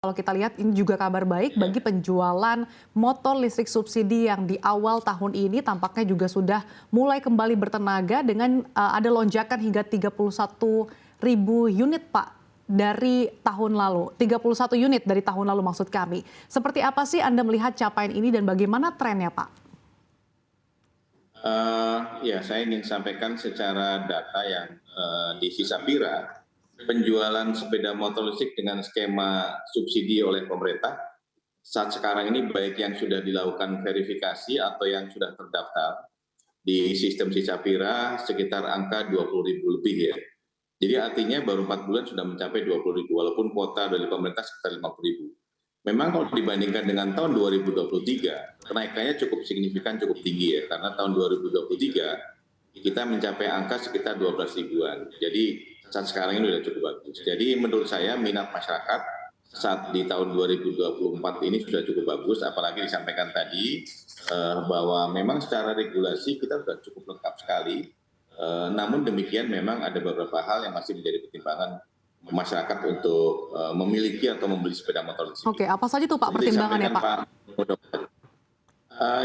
Kalau kita lihat ini juga kabar baik bagi penjualan motor listrik subsidi yang di awal tahun ini tampaknya juga sudah mulai kembali bertenaga dengan ada lonjakan hingga 31.000 unit Pak dari tahun lalu. 31 unit dari tahun lalu maksud kami. Seperti apa sih Anda melihat capaian ini dan bagaimana trennya Pak? Ya, saya ingin sampaikan secara data yang di Sisapira, penjualan sepeda motor listrik dengan skema subsidi oleh pemerintah saat sekarang ini baik yang sudah dilakukan verifikasi atau yang sudah terdaftar di sistem Sisapira sekitar angka 20.000 lebih ya. Jadi artinya baru 4 bulan sudah mencapai 20.000 walaupun kuota dari pemerintah sekitar 50.000. Memang kalau dibandingkan dengan tahun 2023, kenaikannya cukup signifikan, cukup tinggi ya, karena tahun 2023 kita mencapai angka sekitar 12 ribuan. Jadi saat sekarang ini sudah cukup bagus. Jadi menurut saya minat masyarakat saat di tahun 2024 ini sudah cukup bagus, apalagi disampaikan tadi bahwa memang secara regulasi kita sudah cukup lengkap sekali. Namun demikian memang ada beberapa hal yang masih menjadi pertimbangan masyarakat untuk memiliki atau membeli sepeda motor listrik. Oke, apa saja tuh Pak pertimbangannya Pak?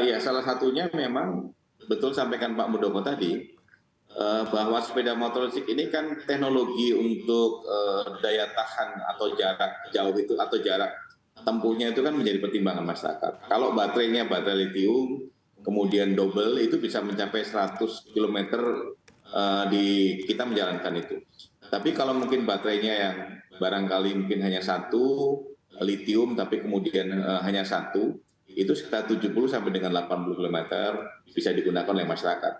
Ya, salah satunya memang betul sampaikan Pak Muldoko tadi bahwa sepeda motor listrik ini kan teknologi untuk daya tahan atau jarak jauh itu atau jarak tempuhnya itu kan menjadi pertimbangan masyarakat. Kalau baterainya baterai litium, kemudian double itu bisa mencapai 100 km di kita menjalankan itu. Tapi kalau mungkin baterainya yang barangkali mungkin hanya satu, litium tapi kemudian hanya satu, itu sekitar 70 sampai dengan 80 km bisa digunakan oleh masyarakat.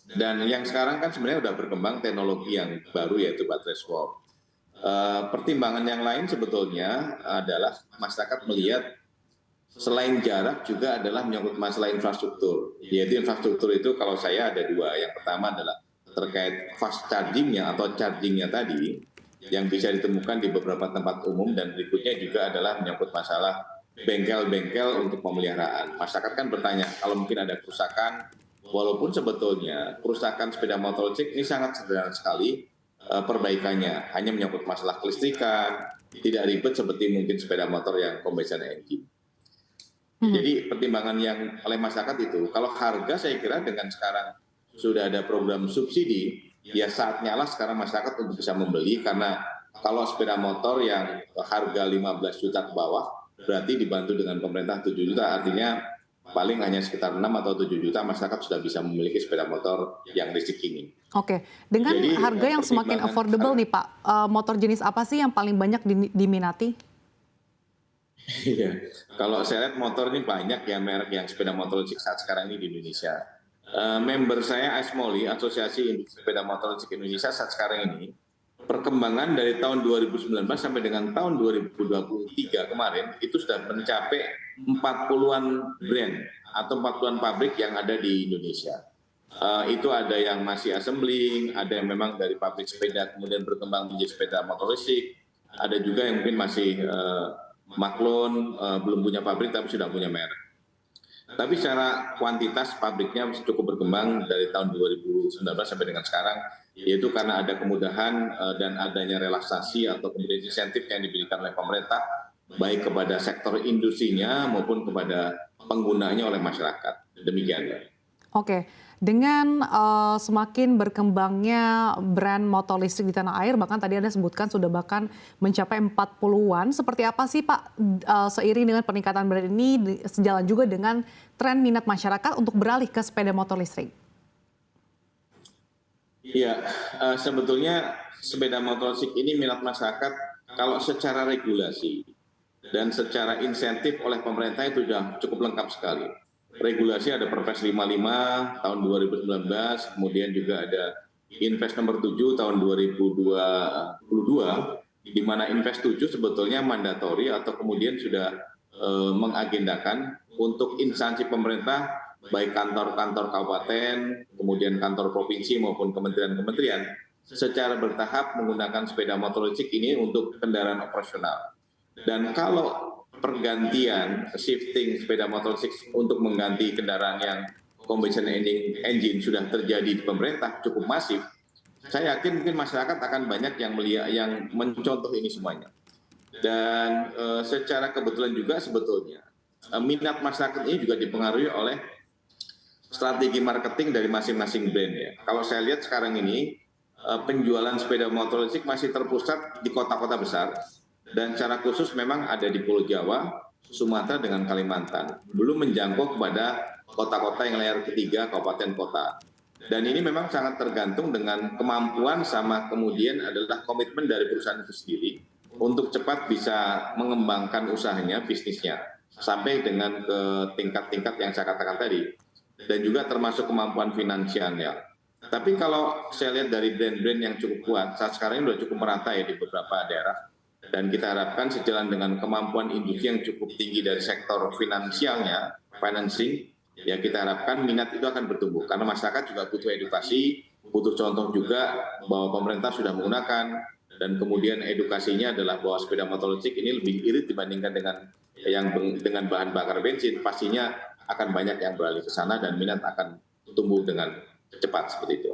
Dan yang sekarang kan sebenarnya sudah berkembang teknologi yang baru yaitu baterai swap. Pertimbangan yang lain sebetulnya adalah masyarakat melihat selain jarak juga adalah menyangkut masalah infrastruktur. Yaitu infrastruktur itu kalau saya ada dua. Yang pertama adalah terkait fast chargingnya atau chargingnya tadi yang bisa ditemukan di beberapa tempat umum, dan berikutnya juga adalah menyangkut masalah bengkel-bengkel untuk pemeliharaan. Masyarakat kan bertanya kalau mungkin ada kerusakan, walaupun sebetulnya kerusakan sepeda motor listrik ini sangat sederhana sekali perbaikannya, hanya menyangkut masalah kelistrikan, tidak ribet seperti mungkin sepeda motor yang combustion engine. Jadi pertimbangan yang oleh masyarakat itu, kalau harga saya kira dengan sekarang sudah ada program subsidi, ya saatnya lah sekarang masyarakat untuk bisa membeli, karena kalau sepeda motor yang harga 15 juta ke bawah, berarti dibantu dengan pemerintah 7 juta, artinya paling hanya sekitar 6 atau 7 juta masyarakat sudah bisa memiliki sepeda motor yang listrik ini. Oke, dengan Jadi, harga yang semakin affordable nih Pak, motor jenis apa sih yang paling banyak diminati? Iya, kalau saya lihat motor ini banyak ya merek yang sepeda motor listrik saat sekarang ini di Indonesia. Member saya ASMOLI, Asosiasi Sepeda Motor Listrik Indonesia saat sekarang ini, perkembangan dari tahun 2019 sampai dengan tahun 2023 kemarin itu sudah mencapai 40-an brand atau 40-an pabrik yang ada di Indonesia. Itu ada yang masih assembling, ada yang memang dari pabrik sepeda kemudian berkembang menjadi sepeda motor listrik, ada juga yang mungkin masih maklon, belum punya pabrik tapi sudah punya merek. Tapi secara kuantitas pabriknya cukup berkembang dari tahun 2019 sampai dengan sekarang, yaitu karena ada kemudahan dan adanya relaksasi atau kemudian insentif yang diberikan oleh pemerintah, baik kepada sektor industrinya maupun kepada penggunanya oleh masyarakat. Demikian. Oke, dengan semakin berkembangnya brand motor listrik di tanah air, bahkan tadi Anda sebutkan sudah bahkan mencapai 40-an, seperti apa sih Pak seiring dengan peningkatan brand ini sejalan juga dengan tren minat masyarakat untuk beralih ke sepeda motor listrik? Iya, sebetulnya sepeda motor listrik ini minat masyarakat kalau secara regulasi dan secara insentif oleh pemerintah itu sudah cukup lengkap sekali. Regulasi ada Perpres 55 tahun 2019, kemudian juga ada Inpres nomor 7 tahun 2022, di mana Inpres 7 sebetulnya mandatori atau kemudian sudah mengagendakan untuk instansi pemerintah, baik kantor-kantor kabupaten, kemudian kantor provinsi maupun kementerian-kementerian, secara bertahap menggunakan sepeda motor listrik ini untuk kendaraan operasional. Dan kalau pergantian shifting sepeda motor listrik untuk mengganti kendaraan yang combustion engine sudah terjadi di pemerintah cukup masif, saya yakin mungkin masyarakat akan banyak yang mencontoh ini semuanya. Dan secara kebetulan juga sebetulnya minat masyarakat ini juga dipengaruhi oleh strategi marketing dari masing-masing brand ya. Kalau saya lihat sekarang ini penjualan sepeda motor listrik masih terpusat di kota-kota besar dan secara khusus memang ada di Pulau Jawa, Sumatera dengan Kalimantan. Belum menjangkau kepada kota-kota yang layar ketiga, kabupaten kota. Dan ini memang sangat tergantung dengan kemampuan sama kemudian adalah komitmen dari perusahaan itu sendiri untuk cepat bisa mengembangkan usahanya, bisnisnya, sampai dengan ke tingkat-tingkat yang saya katakan tadi. Dan juga termasuk kemampuan finansialnya. Tapi kalau saya lihat dari brand-brand yang cukup kuat, saat sekarang ini sudah cukup merata ya di beberapa daerah. Dan kita harapkan sejalan dengan kemampuan industri yang cukup tinggi dari sektor finansialnya, financing, ya kita harapkan minat itu akan bertumbuh. Karena masyarakat juga butuh edukasi, butuh contoh juga bahwa pemerintah sudah menggunakan, dan kemudian edukasinya adalah bahwa sepeda motor listrik ini lebih irit dibandingkan dengan bahan bakar bensin, pastinya akan banyak yang beralih ke sana dan minat akan tumbuh dengan cepat seperti itu.